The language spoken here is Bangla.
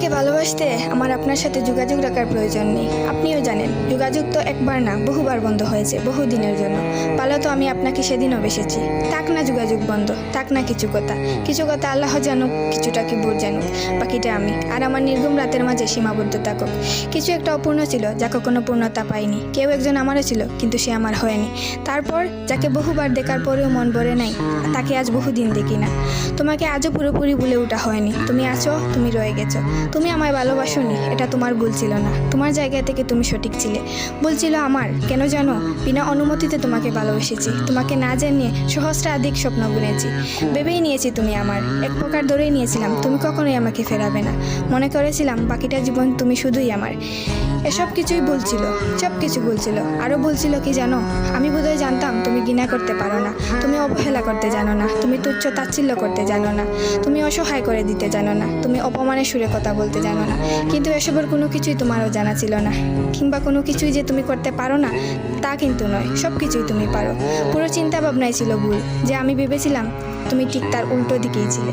আপনাকে ভালোবাসতে আমার আপনার সাথে যোগাযোগ রাখার প্রয়োজন নেই। আপনিও জানেন যোগাযোগ তো একবার না বহুবার বন্ধ হয়েছে, বহুদিনের জন্য। পালো তো আমি আপনাকে সেদিনও বেসেছি। থাক না যোগাযোগ বন্ধ, থাক না কিছু কথা আল্লাহ জানুক, কিছুটা কি ভোর জানুক, বাকিটা আমি আর আমার নির্গম রাতের মাঝে সীমাবদ্ধ থাকুক। কিছু একটা অপূর্ণ ছিল যা কখনো পূর্ণতা পায়নি। কেউ একজন আমারও ছিল, কিন্তু সে আমার হয়নি। তারপর যাকে বহুবার দেখার পরেও মন ভরে নাই, তাকে আজ বহুদিন দেখি না। তোমাকে আজও পুরোপুরি ভুলে ওঠা হয়নি। তুমি আছো, তুমি রয়ে গেছো। তুমি আমায় ভালোবাসোনি, এটা তোমার ভুল ছিল না। তোমার জায়গা থেকে তুমি সঠিক ছিলে। ভুল ছিল আমার। কেন জানো? বিনা অনুমতিতে তোমাকে ভালোবেসেছি। তোমাকে না জানিয়ে সহস্রাধিক স্বপ্ন বুনেছি। ভেবেই নিয়েছি তুমি আমার, এক প্রকার ধরেই নিয়েছিলাম তুমি কখনোই আমাকে ফেরাবে না। মনে করেছিলাম বাকিটা জীবন তুমি শুধুই আমার। এসব কিছুই বলছিল, সব কিছু বলছিল। আরও বলছিল কি জানো? আমি বোধহয় জানতাম তুমি ঘৃণা করতে পারো না, তুমি অবহেলা করতে জানো না, তুমি তুচ্ছ তাচ্ছিল্য করতে জানো না, তুমি অসহায় করে দিতে জানো না, তুমি অপমানের সুরে কথা বলতে জানো না। কিন্তু এসবের কোনো কিছুই তোমারও জানা ছিল না, কিংবা কোনো কিছুই যে তুমি করতে পারো না তা কিন্তু নয়। সব কিছুই তুমি পারো। পুরো চিন্তা ভাবনাই ছিল ভুল, যে আমি ভেবেছিলাম তুমি ঠিক তার উল্টো দিকেই ছিলে।